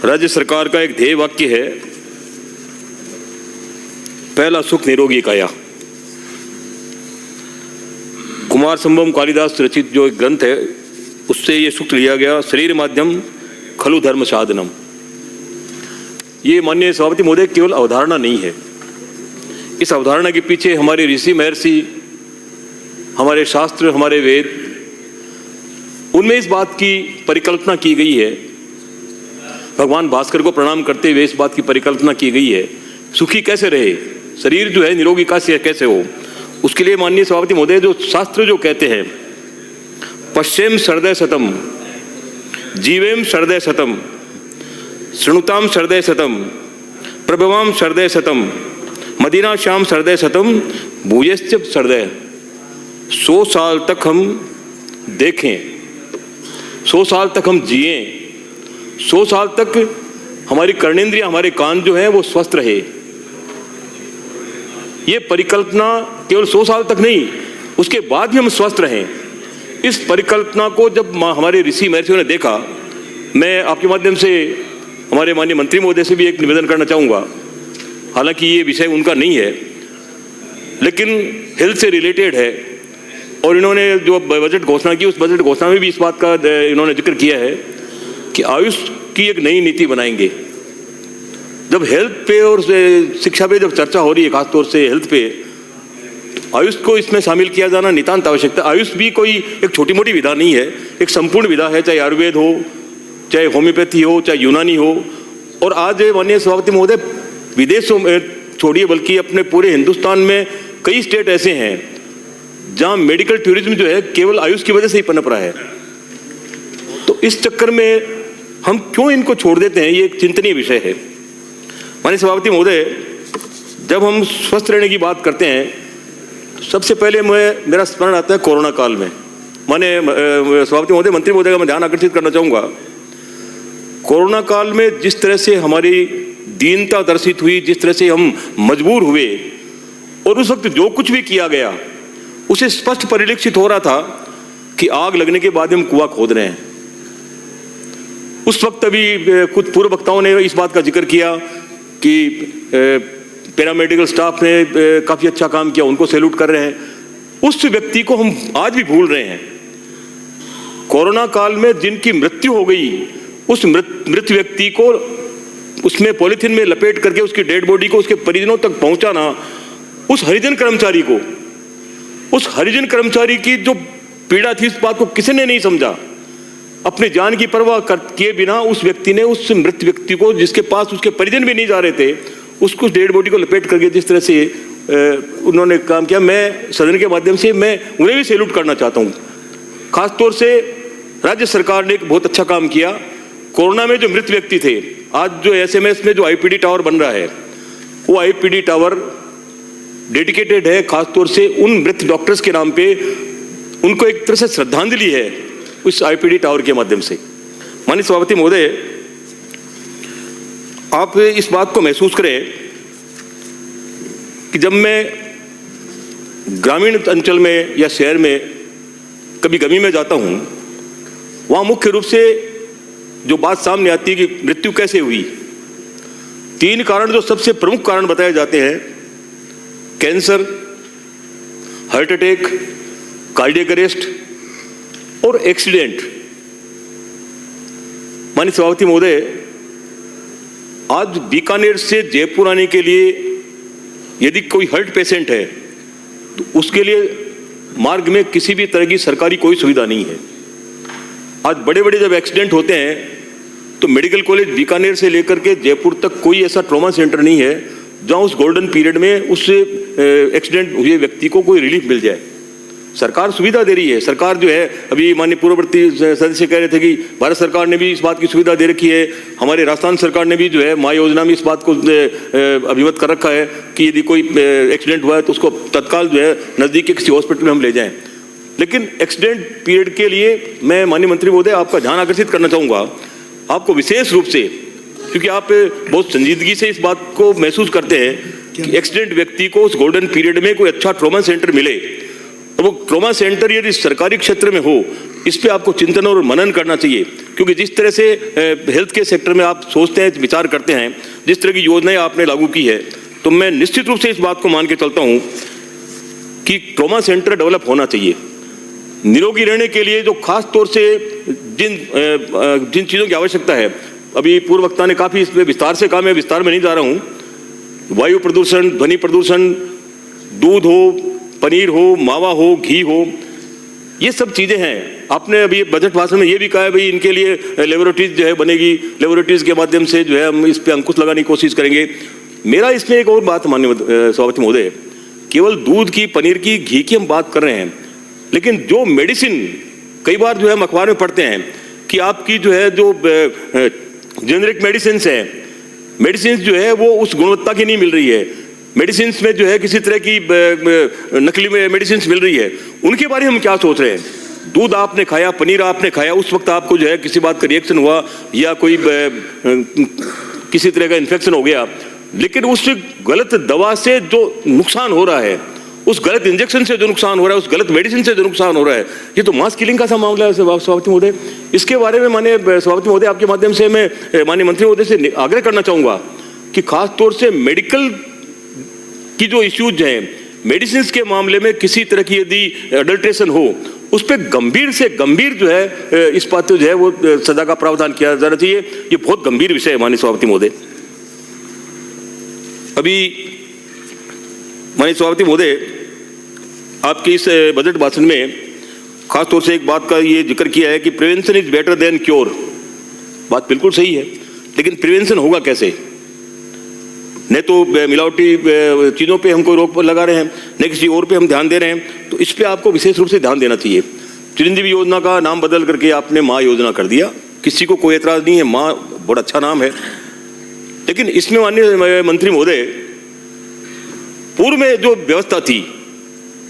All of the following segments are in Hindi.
राज्य सरकार का एक ध्येय वाक्य है, पहला सुख निरोगी काया। कुमार संभवम कालिदास रचित जो एक ग्रंथ है उससे ये सूक्त लिया गया, शरीर माध्यम खलु धर्म साधनम। ये माननीय सभापति महोदय केवल अवधारणा नहीं है, इस अवधारणा के पीछे हमारे ऋषि महर्षि, हमारे शास्त्र, हमारे वेद, उनमें इस बात की परिकल्पना की गई है, भगवान भास्कर को प्रणाम करते हुए इस बात की परिकल्पना की गई है, सुखी कैसे रहे, शरीर जो है निरोगी कैसे हो। उसके लिए माननीय सभापति महोदय जो शास्त्र जो कहते हैं, पश्येम सर्दय शतम, जीवेम सर्दय शतम, शृणुताम सर्दय शतम, प्रभवाम सर्दय शतम, मदीना श्याम सर्दय शतम, भूयश्च सर्दय। 100 साल तक हम देखें, 100 साल तक हम जिए, 100 साल तक हमारी कर्णेंद्रियां, हमारे कान जो है वो स्वस्थ रहे। ये परिकल्पना केवल 100 साल तक नहीं, उसके बाद भी हम स्वस्थ रहें। इस परिकल्पना को जब हमारे ऋषि महर्षियों ने देखा, मैं आपके माध्यम से हमारे माननीय मंत्री महोदय से भी एक निवेदन करना चाहूँगा, हालांकि ये विषय उनका नहीं है लेकिन हेल्थ से रिलेटेड है, और इन्होंने जो बजट घोषणा की उस बजट घोषणा में भी इस बात का इन्होंने जिक्र किया है कि आयुष की एक नई नीति बनाएंगे। जब हेल्थ पे और शिक्षा पे जब चर्चा हो रही है, खासतौर से हेल्थ पे, आयुष को इसमें शामिल किया जाना नितांत आवश्यकता। आयुष भी कोई एक छोटी मोटी विधा नहीं है, एक संपूर्ण विधा है, चाहे आयुर्वेद हो, चाहे होम्योपैथी हो, चाहे यूनानी हो। और आज माननीय सभापति महोदय विदेशों में छोड़िए, बल्कि अपने पूरे हिंदुस्तान में कई स्टेट ऐसे हैं जहां मेडिकल टूरिज्म जो है केवल आयुष की वजह से ही पनप रहा है। तो इस चक्कर में हम क्यों इनको छोड़ देते हैं, ये एक चिंतनीय विषय है। माननीय सभापति महोदय, जब हम स्वस्थ रहने की बात करते हैं, सबसे पहले मेरा स्मरण आता है कोरोना काल में। माननीय सभापति महोदय, मंत्री महोदय का मैं ध्यान आकर्षित करना चाहूँगा, कोरोना काल में जिस तरह से हमारी दीनता दर्शित हुई, जिस तरह से हम मजबूर हुए, और उस वक्त जो कुछ भी किया गया उसे स्पष्ट परिलक्षित हो रहा था कि आग लगने के बाद हम कुआं खोद रहे हैं। उस वक्त अभी कुछ पूर्व वक्ताओं ने इस बात का जिक्र किया कि पैरामेडिकल स्टाफ ने काफ़ी अच्छा काम किया, उनको सैल्यूट कर रहे हैं। उस व्यक्ति को हम आज भी भूल रहे हैं। कोरोना काल में जिनकी मृत्यु हो गई, उस मृत व्यक्ति को उसमें पॉलीथीन में लपेट करके उसकी डेड बॉडी को उसके परिजनों तक पहुंचाना, उस हरिजन कर्मचारी की जो पीड़ा थी, इस बात को किसी ने नहीं समझा। अपने जान की परवाह किए बिना उस व्यक्ति ने उस मृत व्यक्ति को, जिसके पास उसके परिजन भी नहीं जा रहे थे, उसको डेड बॉडी को लपेट करके जिस तरह से उन्होंने काम किया, मैं सदन के माध्यम से मैं उन्हें भी सैल्यूट करना चाहता हूँ। खासतौर से राज्य सरकार ने एक बहुत अच्छा काम किया। कोरोना में जो मृत व्यक्ति थे, आज जो SMS में जो IPD टावर बन रहा है, वो IPD टावर डेडिकेटेड है खासतौर से उन मृत डॉक्टर्स के नाम पे। उनको एक तरह से श्रद्धांजलि है उस IPD टावर के माध्यम से। माननीय सभापति महोदय, आप इस बात को महसूस करें कि जब मैं ग्रामीण अंचल में या शहर में कभी गमी में जाता हूं, वहां मुख्य रूप से जो बात सामने आती है कि मृत्यु कैसे हुई, 3 कारण जो सबसे प्रमुख कारण बताए जाते हैं: cancer, heart attack, cardiac arrest और एक्सीडेंट। माननीय सभापति महोदय, आज बीकानेर से जयपुर आने के लिए यदि कोई हार्ट पेशेंट है तो उसके लिए मार्ग में किसी भी तरह की सरकारी कोई सुविधा नहीं है। आज बड़े बड़े जब एक्सीडेंट होते हैं तो मेडिकल कॉलेज बीकानेर से लेकर के जयपुर तक कोई ऐसा ट्रॉमा सेंटर नहीं है जहां उस गोल्डन पीरियड में उस एक्सीडेंट हुए व्यक्ति को कोई रिलीफ मिल जाए। सरकार सुविधा दे रही है। सरकार जो है, अभी माननीय पूर्ववर्ती सदस्य कह रहे थे कि भारत सरकार ने भी इस बात की सुविधा दे रखी है। हमारे राजस्थान सरकार ने भी जो है माँ योजना में इस बात को अभिमत कर रखा है कि यदि कोई एक्सीडेंट हुआ है तो उसको तत्काल जो है नज़दीक के किसी हॉस्पिटल में हम ले जाएं। लेकिन एक्सीडेंट पीरियड के लिए मैं माननीय मंत्री महोदय आपका ध्यान आकर्षित करना चाहूँगा, आपको विशेष रूप से, क्योंकि आप बहुत संजीदगी से इस बात को महसूस करते हैं कि एक्सीडेंट व्यक्ति को उस गोल्डन पीरियड में कोई अच्छा ट्रॉमा सेंटर मिले। तो वो ट्रॉमा सेंटर यदि सरकारी क्षेत्र में हो इस पे आपको चिंतन और मनन करना चाहिए, क्योंकि जिस तरह से हेल्थ के सेक्टर में आप सोचते हैं, विचार करते हैं, जिस तरह की योजनाएं आपने लागू की है, तो मैं निश्चित रूप से इस बात को मान के चलता हूं कि ट्रॉमा सेंटर डेवलप होना चाहिए। निरोगी रहने के लिए जो खास तौर से जिन चीज़ों की आवश्यकता है, अभी पूर्व वक्ता ने काफ़ी इसमें विस्तार से कहा, मैं विस्तार में नहीं जा रहा हूँ। वायु प्रदूषण, ध्वनि प्रदूषण, दूध हो, पनीर हो, मावा हो, घी हो, ये सब चीज़ें हैं। आपने अभी बजट भाषण में ये भी कहा है भाई इनके लिए लेबोरेटरीज जो है बनेगी, लेबोरेटरीज के माध्यम से जो है हम इस पर अंकुश लगाने की कोशिश करेंगे। मेरा इसमें एक और बात माननीय सभापति महोदय, केवल दूध की, पनीर की, घी की हम बात कर रहे हैं, लेकिन जो मेडिसिन कई बार जो है हम अखबार में पढ़ते हैं कि आपकी जो है जो जेनरिक मेडिसिन है, मेडिसिन जो है वो उस गुणवत्ता की नहीं मिल रही है, मेडिसिन में जो है किसी तरह की नकली मेडिसिन मिल रही है, उनके बारे में हम क्या सोच रहे हैं? दूध आपने खाया, पनीर आपने खाया, उस वक्त आपको जो है किसी बात का रिएक्शन हुआ या कोई किसी तरह का इन्फेक्शन हो गया, लेकिन उस गलत दवा से जो नुकसान हो रहा है, उस गलत इंजेक्शन से जो नुकसान हो रहा है, उस गलत मेडिसिन से जो नुकसान हो रहा है, ये तो मास किलिंग का सा मामला है सभापति महोदय। इसके बारे में माननीय सभापति महोदय आपके माध्यम से मैं माननीय मंत्री महोदय से आग्रह करना चाहूँगा कि खास तौर से मेडिकल की जो इश्यूज हैं, मेडिसिन के मामले में किसी तरह की यदि अडल्ट्रेशन हो, उस पर गंभीर से गंभीर जो है इस बात जो है वो सजा का प्रावधान किया जाना चाहिए। ये बहुत गंभीर विषय है माननीय सभापति महोदय। अभी माननीय सभापति महोदय आपके इस बजट भाषण में खास तौर से एक बात का ये जिक्र किया है कि prevention is better than cure. बात बिल्कुल सही है, लेकिन प्रिवेंशन होगा कैसे? न तो मिलावटी चीज़ों पे हमको रोक लगा रहे हैं, न किसी और पे हम ध्यान दे रहे हैं, तो इस पे आपको विशेष रूप से ध्यान देना चाहिए। चिरंजीवी योजना का नाम बदल करके आपने माँ योजना कर दिया, किसी को कोई एतराज़ नहीं है, माँ बहुत अच्छा नाम है, लेकिन इसमें माननीय मंत्री महोदय पूर्व में जो व्यवस्था थी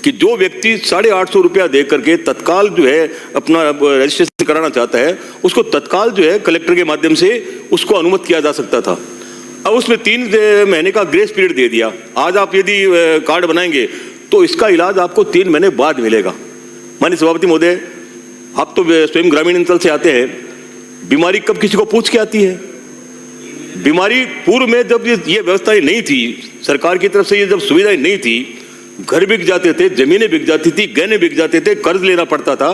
कि जो व्यक्ति 850 रुपया दे करके तत्काल जो है अपना रजिस्ट्रेशन कराना चाहता है, उसको तत्काल जो है कलेक्टर के माध्यम से उसको अनुमत किया जा सकता था। अब उसमें 3 महीने का ग्रेस पीरियड दे दिया। आज आप यदि कार्ड बनाएंगे तो इसका इलाज आपको 3 महीने बाद मिलेगा। माननीय सभापति महोदय, आप तो स्वयं ग्रामीण अंचल से आते हैं, बीमारी कब किसी को पूछ के आती है? बीमारी पूर्व में जब ये व्यवस्थाएं नहीं थी, सरकार की तरफ से ये जब सुविधाएं नहीं थी, घर बिक जाते थे, जमीनें बिक जाती थी, गहने बिक जाते थे, कर्ज लेना पड़ता था,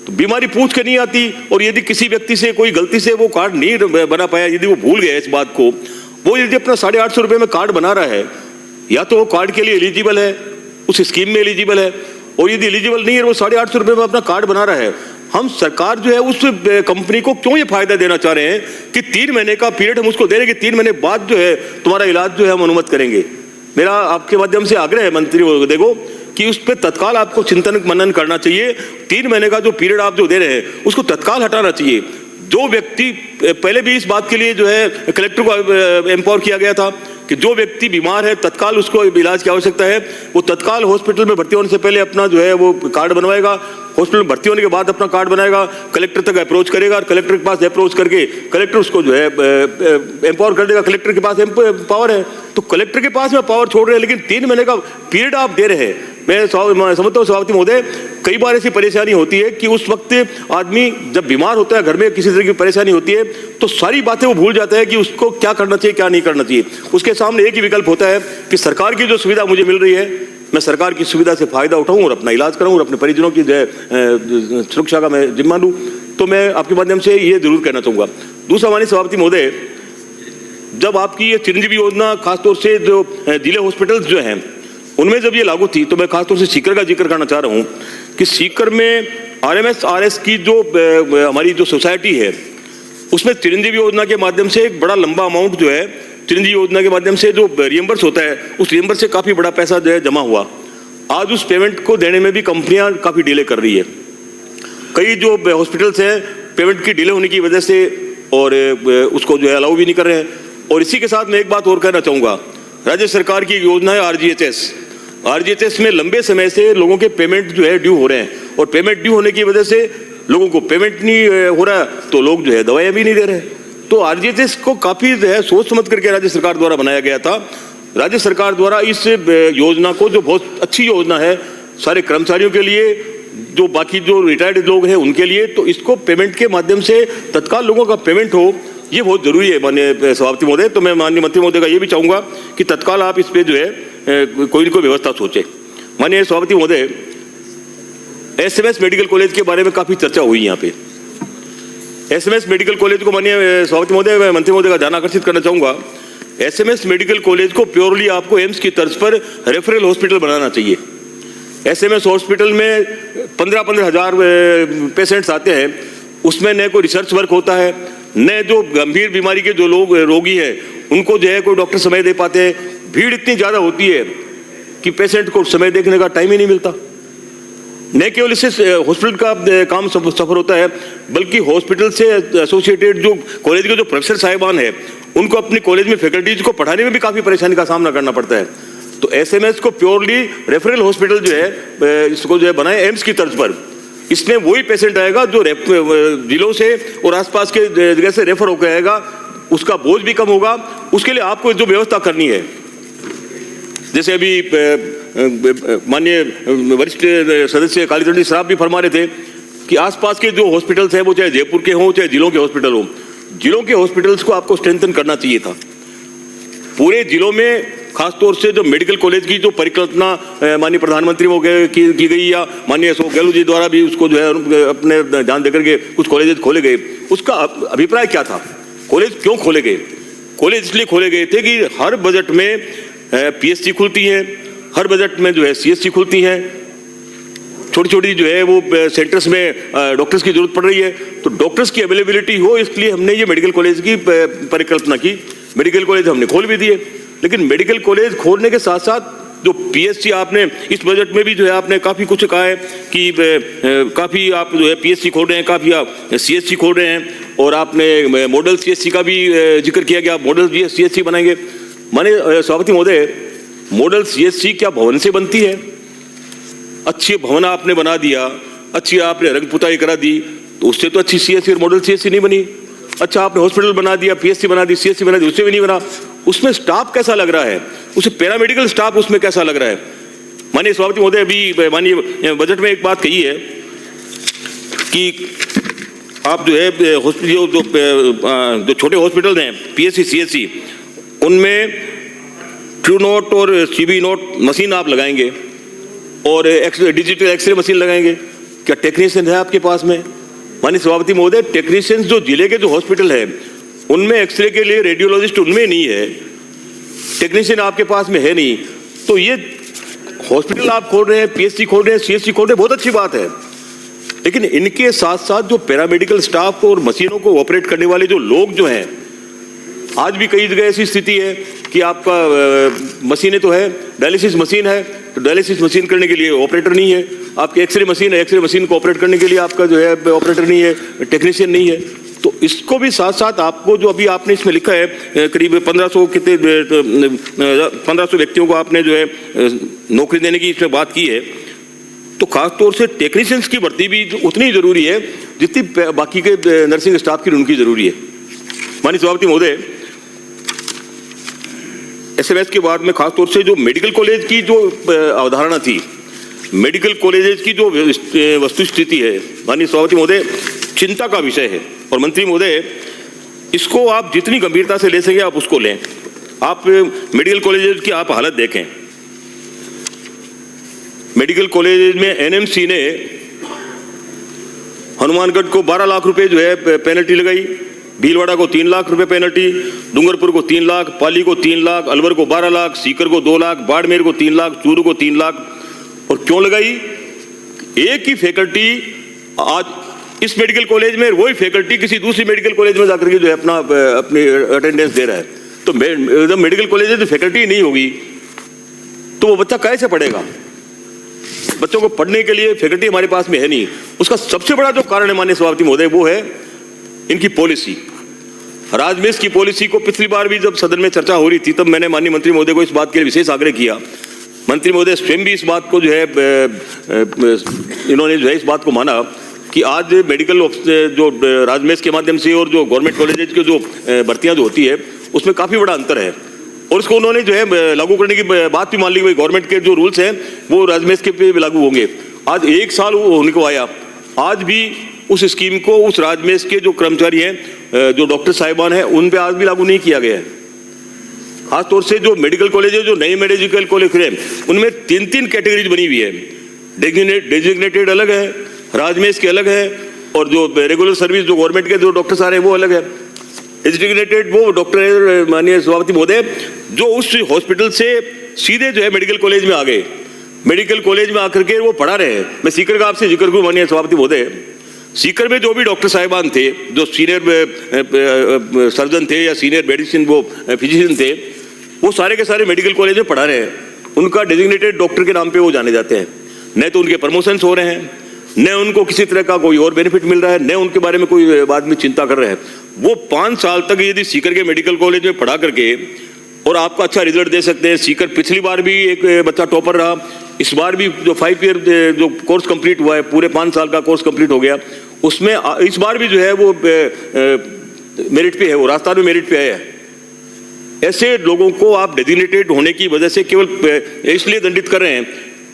तो बीमारी पूछ के नहीं आती। और यदि किसी व्यक्ति से कोई गलती से वो कार्ड नहीं बना पाया, यदि वो भूल गया इस बात को, वो यदि अपना 850 रुपये में कार्ड बना रहा है, या तो वो कार्ड के लिए एलिजिबल है, उस स्कीम में एलिजिबल है, और यदि एलिजिबल नहीं है वो 850 रुपये में अपना कार्ड बना रहा है, हम सरकार जो है उस कंपनी को क्यों ये फायदा देना चाह रहे हैं कि 3 महीने का पीरियड हम उसको दे रहे हैं कि 3 महीने बाद जो है तुम्हारा इलाज जो है हम अनुमत करेंगे। मेरा आपके माध्यम से आग्रह है मंत्री महोदय को कि उस पर तत्काल आपको चिंतन मनन करना चाहिए। 3 महीने का जो पीरियड आप जो दे रहे हैं उसको तत्काल हटाना चाहिए। जो व्यक्ति पहले भी इस बात के लिए जो है कलेक्टर को एम्पावर किया गया था कि जो व्यक्ति बीमार है तत्काल उसको इलाज की आवश्यकता है, वो तत्काल हॉस्पिटल में भर्ती होने से पहले अपना जो है वो कार्ड बनवाएगा, हॉस्पिटल में भर्ती होने के बाद अपना कार्ड बनाएगा, कलेक्टर तक अप्रोच करेगा और कलेक्टर के पास अप्रोच करके कलेक्टर उसको जो है एम्पावर कर देगा। कलेक्टर के पास पावर है, तो कलेक्टर के पास में पावर छोड़ रहे हैं, लेकिन 3 महीने का पीरियड आप दे रहे हैं। मैं समझता हूँ सभापति महोदय, कई बार ऐसी परेशानी होती है कि उस वक्त आदमी जब बीमार होता है, घर में किसी तरह की परेशानी होती है, तो सारी बातें वो भूल जाता है कि उसको क्या करना चाहिए क्या नहीं करना चाहिए। उसके सामने एक ही विकल्प होता है कि सरकार की जो सुविधा मुझे मिल रही है, मैं सरकार की सुविधा से फायदा उठाऊं और अपना इलाज कराऊं और अपने परिजनों की सुरक्षा का मैं जिम्मा लूं। तो मैं आपके माध्यम से ये जरूर कहना चाहूँगा। दूसरा माननीय सभापति महोदय, जब आपकी ये चिरंजीवी योजना खासतौर से जो जिले हॉस्पिटल्स जो हैं उनमें जब ये लागू थी, तो मैं खासतौर से सीकर का जिक्र करना चाह रहा हूँ कि सीकर में RMS-RS की जो हमारी जो सोसाइटी है उसमें चिरंजीवी योजना के माध्यम से एक बड़ा लंबा अमाउंट जो है चिरंजीवी योजना के माध्यम से जो रियम्बर्स होता है, उस रियम्बर्स से काफ़ी बड़ा पैसा जो है जमा हुआ। आज उस पेमेंट को देने में भी कंपनियां काफ़ी डिले कर रही है। कई जो हॉस्पिटल्स हैं पेमेंट की डिले होने की वजह से और उसको जो है अलाउ भी नहीं कर रहे हैं। और इसी के साथ मैं एक बात और कहना चाहूँगा, राज्य सरकार की योजना है RGHS में लंबे समय से लोगों के पेमेंट जो है ड्यू हो रहे हैं, और पेमेंट ड्यू होने की वजह से लोगों को पेमेंट नहीं हो रहा, तो लोग जो है दवाइयाँ भी नहीं दे रहे। तो RGHS को काफ़ी जो है सोच समझ करके राज्य सरकार द्वारा बनाया गया था। राज्य सरकार द्वारा इस योजना को, जो बहुत अच्छी योजना है सारे कर्मचारियों के लिए जो बाकी जो रिटायर्ड लोग हैं उनके लिए, तो इसको पेमेंट के माध्यम से तत्काल लोगों का पेमेंट हो, ये बहुत जरूरी है माननीय सभापति महोदय। तो मैं माननीय मंत्री महोदय का ये भी चाहूँगा कि तत्काल आप इस पे जो है कोई न कोई व्यवस्था सोचें। माननीय सभापति महोदय, SMS मेडिकल कॉलेज के बारे में काफ़ी चर्चा हुई यहाँ पे। SMS मेडिकल कॉलेज को माननीय सभापति महोदय, मैं मंत्री महोदय का ध्यान आकर्षित करना चाहूँगा, SMS मेडिकल कॉलेज को प्योरली आपको एम्स की तर्ज पर रेफरल हॉस्पिटल बनाना चाहिए। SMS हॉस्पिटल में 15-15 हज़ार पेशेंट्स आते हैं, उसमें न कोई रिसर्च वर्क होता है, न जो गंभीर बीमारी के जो लोग रोगी हैं उनको जो है कोई डॉक्टर समय दे पाते हैं। भीड़ इतनी ज़्यादा होती है कि पेशेंट को समय देखने का टाइम ही नहीं मिलता। न केवल इससे हॉस्पिटल का काम सफर होता है, बल्कि हॉस्पिटल से एसोसिएटेड जो कॉलेज के जो प्रोफेसर साहिबान हैं उनको अपनी कॉलेज में फैकल्टीज को पढ़ाने में भी काफ़ी परेशानी का सामना करना पड़ता है। तो SMS को प्योरली रेफरल हॉस्पिटल जो है इसको जो है बनाए एम्स की तर्ज पर। इसमें वही पेशेंट आएगा जो जिलों से और आसपास के जगह से रेफर होकर आएगा, उसका बोझ भी कम होगा। उसके लिए आपको जो व्यवस्था करनी है, जैसे अभी माननीय वरिष्ठ सदस्य कालीचरण साहब भी फरमा रहे थे कि आसपास के जो हॉस्पिटल्स हैं वो चाहे जयपुर के हों चाहे जिलों के हॉस्पिटल हों, जिलों के हॉस्पिटल्स को आपको स्ट्रेंथन करना चाहिए था। पूरे जिलों में खासतौर से जो मेडिकल कॉलेज की जो परिकल्पना माननीय प्रधानमंत्री वो की गई या माननीय अशोक गहलोत जी द्वारा भी उसको जो है अपने ध्यान देकर के कुछ कॉलेज खोले गए, उसका अभिप्राय क्या था? कॉलेज क्यों खोले गए? कॉलेज इसलिए खोले गए थे कि हर बजट में PSC खुलती है, हर बजट में जो है CSC खुलती है, छोटी छोटी जो है वो सेंटर्स में डॉक्टर्स की जरूरत पड़ रही है, तो डॉक्टर्स की अवेलेबिलिटी हो, इसलिए हमने ये मेडिकल कॉलेज की परिकल्पना की। मेडिकल कॉलेज हमने खोल भी दिए, लेकिन मेडिकल कॉलेज खोलने के साथ साथ जो PSC आपने इस बजट में भी जो है आपने काफ़ी कुछ कहा है कि काफ़ी आप जो है PSC खोल रहे हैं, काफ़ी आप CSC खोल रहे हैं, और आपने मॉडल CSC का भी जिक्र किया गया, मॉडल CSC बनाएंगे। माननीय सभापति महोदय, मॉडल CSC क्या भवन से बनती है? अच्छी भवन आपने बना दिया, अच्छी आपने रंग पुताई करा दी, तो उससे तो अच्छी CSC और मॉडल CSC नहीं बनी। अच्छा आपने हॉस्पिटल बना दिया, PSC बना दी, CSC बना दी, उससे भी नहीं बना। उसमें स्टाफ कैसा लग रहा है? उसे पैरामेडिकल स्टाफ उसमें कैसा लग रहा है? माननीय सभापति महोदय, अभी माननीय बजट में एक बात कही है कि आप जो है हॉस्पिटल जो छोटे हॉस्पिटल हैं PSC CSC, उनमें ट्रू नोट और CB नोट मशीन आप लगाएंगे और डिजिटल एक्सरे मशीन लगाएंगे। क्या टेक्नीशियन है आपके पास में? माननीय सभापति महोदय, टेक्नीशियंस जो जिले के जो हॉस्पिटल है उनमें एक्सरे के लिए रेडियोलॉजिस्ट उनमें नहीं है, टेक्नीशियन आपके पास में है नहीं। तो ये हॉस्पिटल आप खोल रहे हैं, PSC खोल रहे हैं, CSC खोल रहे हैं, बहुत अच्छी बात है, लेकिन इनके साथ साथ जो पैरामेडिकल स्टाफ और मशीनों को ऑपरेट करने वाले जो लोग जो हैं, आज भी कई जगह ऐसी स्थिति है कि आपका मशीनें तो है, डायलिसिस मशीन है, तो डायलिसिस मशीन करने के लिए ऑपरेटर नहीं है। आपकी एक्सरे मशीन है, एक्सरे मशीन को ऑपरेट करने के लिए आपका जो है ऑपरेटर नहीं है, टेक्नीशियन नहीं है। तो इसको भी साथ साथ आपको जो अभी आपने इसमें लिखा है करीब 1500 व्यक्तियों को आपने जो है नौकरी देने की इसमें बात की है, तो खासतौर से टेक्नीशियंस की भर्ती भी उतनी जरूरी है जितनी बाकी के नर्सिंग स्टाफ की उनकी जरूरी है। माननीय सभापति महोदय, SMS के बाद में खासतौर से जो मेडिकल कॉलेज की जो अवधारणा थी, मेडिकल कॉलेजेस की जो वस्तुस्थिति है, माननीय सभापति महोदय, चिंता का विषय है। और मंत्री महोदय, इसको आप जितनी गंभीरता से ले सके आप उसको लें। आप मेडिकल कॉलेजेस की आप हालत देखें। मेडिकल कॉलेज में NMC ने हनुमानगढ़ को 12 लाख रुपए जो है पेनल्टी लगाई, भीलवाड़ा को 3 लाख रुपए पेनल्टी, डूंगरपुर को 3 लाख, पाली को 3 लाख, अलवर को 12 लाख, सीकर को 2 लाख, बाड़मेर को 3 लाख, चूरू को 3 लाख। और क्यों लगाई? एक ही फैकल्टी आज इस मेडिकल कॉलेज में, वही फैकल्टी किसी दूसरी मेडिकल कॉलेज में जाकर के जो है अपनी अटेंडेंस दे रहा है। तो जब मेडिकल कॉलेज में फैकल्टी नहीं होगी तो वो बच्चा कैसे पढ़ेगा? बच्चों को पढ़ने के लिए फैकल्टी हमारे पास में है नहीं। उसका सबसे बड़ा जो कारण है माननीय सभापति महोदय, वो है इनकी पॉलिसी, राजमेश की पॉलिसी को। पिछली बार भी जब सदन में चर्चा हो रही थी तब मैंने माननीय मंत्री महोदय को इस बात के लिए विशेष आग्रह किया। मंत्री महोदय स्वयं भी इस बात को जो है इन्होंने जो है इस बात को माना कि आज मेडिकल जो राजमेश के माध्यम से और जो गवर्नमेंट कॉलेजेस की जो भर्तियां जो होती है उसमें काफ़ी बड़ा अंतर है, और उसको उन्होंने जो है लागू करने की बात भी मान ली। गवर्नमेंट के जो रूल्स हैं वो राजमेश के पे भी लागू होंगे। आज 1 साल होने को आया, आज भी उस स्कीम को उस राजमेश के जो कर्मचारी हैं, जो डॉक्टर साहिबान हैं, उन पे आज भी लागू नहीं किया गया है। खासतौर से जो मेडिकल कॉलेज है, जो नए मेडिकल कॉलेज खुले हैं, उनमें 3 कैटेगरीज बनी हुई है। डेजिग्नेटेड अलग है, राजमेश के अलग है, और जो रेगुलर सर्विस जो गवर्नमेंट के जो डॉक्टर आ रहे हैं वो अलग है। डेजिग्नेटेड वो डॉक्टर माननीय सभापति महोदय जो उस हॉस्पिटल से सीधे जो है मेडिकल कॉलेज में आ गए, मेडिकल कॉलेज में आकर के वो पढ़ा रहे हैं। मैं सीकर का आपसे जिक्र करूं माननीय सभापति महोदय, सीकर में जो भी डॉक्टर साहिबान थे, जो सीनियर सर्जन थे या सीनियर मेडिसिन वो फिजिशियन थे, वो सारे के सारे मेडिकल कॉलेज में पढ़ा रहे हैं। उनका डेजिग्नेटेड डॉक्टर के नाम पे वो जाने जाते हैं। न तो उनके प्रमोशंस हो रहे हैं, न उनको किसी तरह का कोई और बेनिफिट मिल रहा है, न उनके बारे में कोई बाद में चिंता कर रहे हैं। वो 5 साल तक यदि सीकर के मेडिकल कॉलेज में पढ़ा करके और आपका अच्छा रिजल्ट दे सकते हैं। सीकर पिछली बार भी एक बच्चा टॉपर रहा, इस बार भी जो 5 ईयर जो कोर्स कंप्लीट हुआ है, पूरे 5 साल का कोर्स कंप्लीट हो गया, उसमें इस बार भी जो है वो मेरिट पे है, वो राजस्थान में मेरिट पे आया है। ऐसे लोगों को आप डेजिग्नेटेड होने की वजह से केवल इसलिए दंडित कर रहे हैं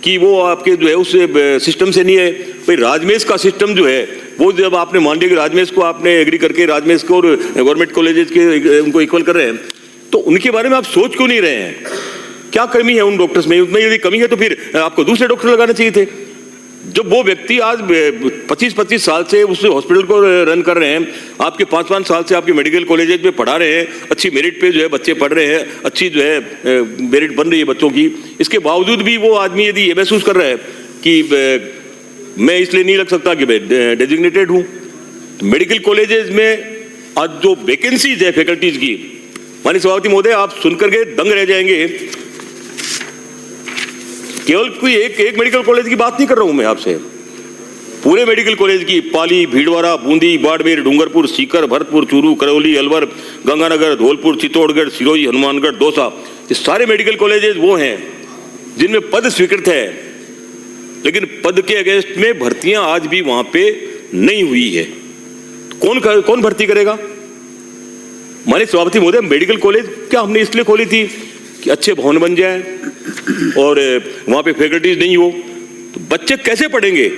कि वो आपके जो है उस सिस्टम से नहीं है। भाई राजमेश का सिस्टम जो है वो जब आपने मान लिया कि राजमेश को आपने एग्री करके राजमेश को और गवर्नमेंट कॉलेजेस के उनको इक्वल कर रहे हैं, तो उनके बारे में आप सोच क्यों नहीं रहे हैं? क्या कमी है उन डॉक्टर्स में? उसमें यदि कमी है तो फिर आपको दूसरे डॉक्टर लगाने चाहिए थे। जब वो व्यक्ति आज 25-25 साल से उस हॉस्पिटल को रन कर रहे हैं, आपके 5-5 साल से आपके मेडिकल कॉलेजेस में पढ़ा रहे हैं, अच्छी मेरिट पे जो है बच्चे पढ़ रहे हैं, अच्छी जो है मेरिट बन रही है बच्चों की, इसके बावजूद भी वो आदमी यदि ये महसूस कर रहा है कि मैं इसलिए नहीं लग सकता कि मैं डेजिग्नेटेड हूँ। मेडिकल कॉलेजेस में आज जो वैकेंसीज है फैकल्टीज की, माननीय सभापति महोदय आप सुनकर के दंग रह जाएंगे। केवल कोई एक मेडिकल कॉलेज की बात नहीं कर रहा हूं मैं आपसे, पूरे मेडिकल कॉलेज की, पाली, भीलवाड़ा, बूंदी, बाड़मेर, डूंगरपुर, सीकर, भरतपुर, चूरू, करौली, अलवर, गंगानगर, धौलपुर, चित्तौड़गढ़, सिरोही, हनुमानगढ़, दौसा, ये सारे मेडिकल कॉलेजेस वो हैं जिनमें पद स्वीकृत है, लेकिन पद के अगेंस्ट में भर्तियां आज भी वहां पे नहीं हुई है। कौन भर्ती करेगा? माननीय सभापति महोदय, मेडिकल कॉलेज क्या हमने इसलिए खोली थी कि अच्छे भवन बन जाए और वहां पे फैकल्टीज नहीं हो, तो बच्चे कैसे पढ़ेंगे?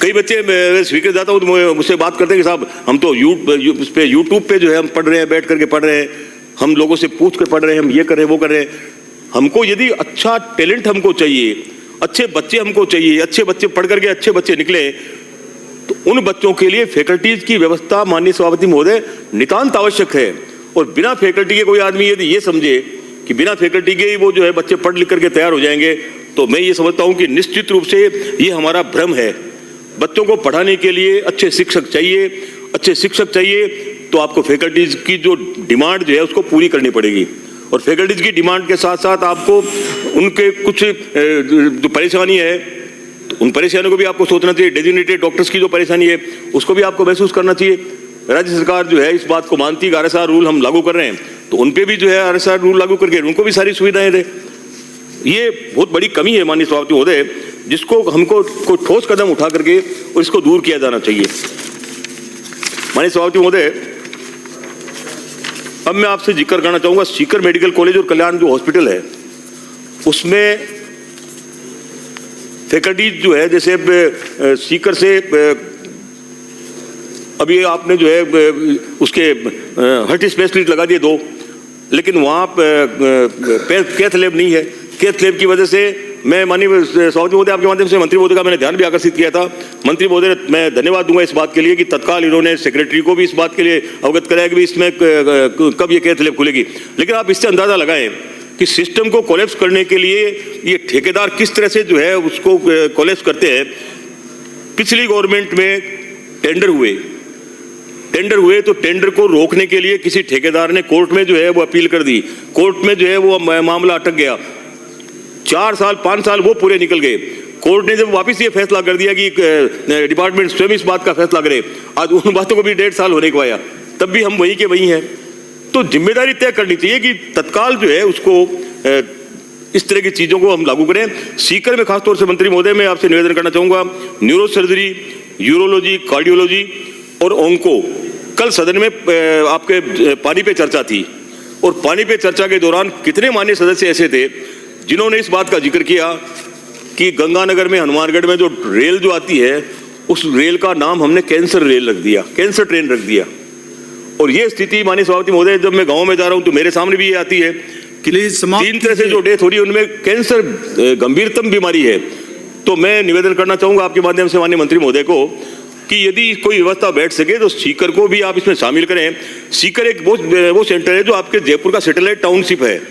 कई बच्चे मैं स्वीकृत जाता हूँ तो मुझसे बात करते हैं कि साहब हम तो यूट्यूब पे जो है हम पढ़ रहे हैं, बैठ करके पढ़ रहे हैं, हम लोगों से पूछ कर पढ़ रहे हैं, हम ये कर रहे हैं वो कर रहे हैं। हमको यदि अच्छा टैलेंट हमको चाहिए, अच्छे बच्चे हमको चाहिए, अच्छे बच्चे पढ़ करके अच्छे बच्चे निकले, तो उन बच्चों के लिए फैकल्टीज की व्यवस्था माननीय सभापति महोदय नितांत आवश्यक है। और बिना फैकल्टी के कोई आदमी यदि ये समझे कि बिना फैकल्टी के ही वो जो है बच्चे पढ़ लिख करके तैयार हो जाएंगे, तो मैं ये समझता हूं कि निश्चित रूप से ये हमारा भ्रम है। बच्चों को पढ़ाने के लिए अच्छे शिक्षक चाहिए, अच्छे शिक्षक चाहिए तो आपको फैकल्टीज की जो डिमांड जो है उसको पूरी करनी पड़ेगी। और फैकल्टीज की डिमांड के साथ साथ आपको उनके कुछ जो परेशानी है, तो उन परेशानियों को भी आपको सोचना चाहिए। डेजिग्नेटेड डॉक्टर्स की जो परेशानी है उसको भी आपको महसूस करना चाहिए। राज्य सरकार जो है इस बात को मानती है कि RSR रूल हम लागू कर रहे हैं, तो उन पे भी जो है RSR रूल लागू करके उनको भी सारी सुविधाएं दे। ये बहुत बड़ी कमी है माननीय सभापति महोदय, जिसको हमको कोई ठोस कदम उठा करके और इसको दूर किया जाना चाहिए। माननीय सभापति महोदय, अब मैं आपसे जिक्र करना चाहूंगा सीकर मेडिकल कॉलेज और कल्याण जो हॉस्पिटल है उसमें फैकल्टीज जो है, जैसे सीकर से अभी आपने जो है उसके हार्ट स्पेशलिस्ट लगा दिए 2, लेकिन वहाँ कैथ लैब नहीं है। कैथ लैब की वजह से मैं माननीय सभापति महोदय आपके माध्यम से मंत्री महोदय का मैंने ध्यान भी आकर्षित किया था। मंत्री महोदय मैं धन्यवाद दूंगा इस बात के लिए कि तत्काल इन्होंने सेक्रेटरी को भी इस बात के लिए अवगत कराया कि इसमें कब ये कैथ लैब खुलेगी। लेकिन आप इससे अंदाजा लगाएं कि सिस्टम को कोलैप्स करने के लिए ये ठेकेदार किस तरह से जो है उसको कोलैप्स करते हैं। पिछली गवर्नमेंट में टेंडर हुए तो टेंडर को रोकने के लिए किसी ठेकेदार ने कोर्ट में जो है वो अपील कर दी, कोर्ट में जो है वो मामला अटक गया, 4 साल 5 साल वो पूरे निकल गए। कोर्ट ने जब वापस ये फैसला कर दिया कि डिपार्टमेंट स्वयं इस बात का फैसला करे, आज उन बातों को भी 1.5 साल होने को आया, तब भी हम वहीं के वहीं हैं। तो जिम्मेदारी तय करनी चाहिए कि तत्काल जो है उसको इस तरह की चीजों को हम लागू करें। सीकर में खासतौर से मंत्री महोदय मैं आपसे निवेदन करना चाहूंगा, न्यूरो सर्जरी, यूरोलॉजी, कार्डियोलॉजी और ओंको, कल सदन में आपके पानी पे चर्चा थी और पानी पे चर्चा के दौरान कितने माननीय सदस्य ऐसे थे जिन्होंने इस बात का जिक्र किया कि गंगानगर में, हनुमानगढ़ में जो रेल जो आती है, उस रेल का नाम हमने कैंसर रेल रख दिया, कैंसर ट्रेन रख दिया। और ये स्थिति माननीय सभापति महोदय, जब मैं गाँव में जा रहा हूँ तो मेरे सामने भी ये आती है कि 3 तरह से जो डेथ हो रही है उनमें कैंसर गंभीरतम बीमारी है। तो मैं निवेदन करना चाहूँगा आपके माध्यम से माननीय मंत्री महोदय को कि यदि कोई व्यवस्था बैठ सके तो सीकर को भी आप इसमें शामिल करें। सीकर एक वो सेंटर है जो आपके जयपुर का सैटेलाइट टाउनशिप है।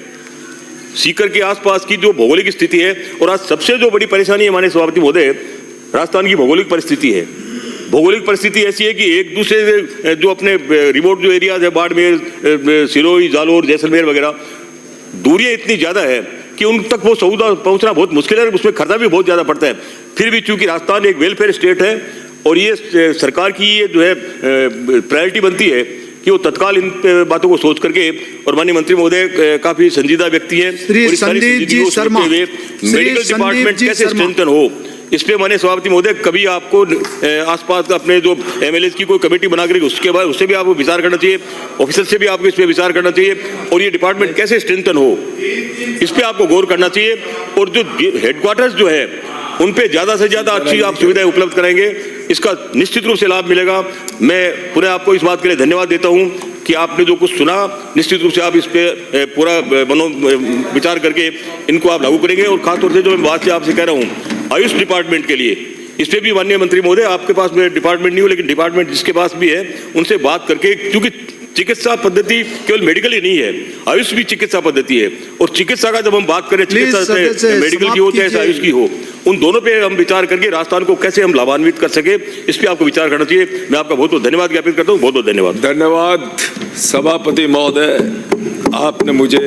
सीकर के आसपास की जो भौगोलिक स्थिति है, और आज सबसे जो बड़ी परेशानी है माननीय सभापति महोदय, राजस्थान की भौगोलिक परिस्थिति है। भौगोलिक परिस्थिति ऐसी है कि एक दूसरे जो अपने रिमोट जो एरियाज है, बाड़मेर, सिरोही, जालोर, जैसलमेर वगैरह, दूरियां इतनी ज़्यादा है कि उन तक वो सौदा पहुंचना बहुत मुश्किल है, उसमें खर्चा भी बहुत ज़्यादा पड़ता है। फिर भी चूंकि राजस्थान एक वेलफेयर स्टेट है और ये सरकार की ये जो है प्रायोरिटी बनती है कि वो तत्काल इन बातों को सोच करके, और माननीय मंत्री महोदय काफी संजीदा व्यक्ति हैं, मेडिकल डिपार्टमेंट कैसे स्ट्रेंथन हो, इस पे माननीय सभापति महोदय कभी आपको आसपास अपने जो एमएलए की कोई कमेटी बना कर उसके बाद उससे भी आपको विचार करना चाहिए, ऑफिसर से भी आपको इस पे विचार करना चाहिए, और ये डिपार्टमेंट कैसे स्ट्रेंथन हो इस पे आपको गौर करना चाहिए। और जो हेडक्वार्टर्स जो है उन पे ज्यादा से ज्यादा अच्छी आप सुविधाएं उपलब्ध कराएंगे, इसका निश्चित रूप से लाभ मिलेगा। मैं पूरे आपको इस बात के लिए धन्यवाद देता हूं कि आपने जो कुछ सुना, निश्चित रूप से आप इस पे पूरा विचार करके इनको आप लागू करेंगे। और खासतौर से जो मैं बात से आपसे कह रहा हूँ आयुष डिपार्टमेंट के लिए, इस पे भी माननीय मंत्री महोदय, आपके पास में डिपार्टमेंट नहीं हो लेकिन डिपार्टमेंट जिसके पास भी है उनसे बात करके, क्योंकि चिकित्सा पद्धति केवल मेडिकल ही नहीं है, आयुष भी चिकित्सा पद्धति है। और चिकित्सा का जब हम बात करें, चिकित्सा मेडिकल की हो चाहे आयुष की हो, उन दोनों पे हम विचार करके राजस्थान को कैसे हम लाभान्वित कर सके, इस पे आपको विचार करना चाहिए। मैं आपका बहुत बहुत धन्यवाद ज्ञापित करता हूँ। बहुत बहुत धन्यवाद। धन्यवाद सभापति महोदय, आपने मुझे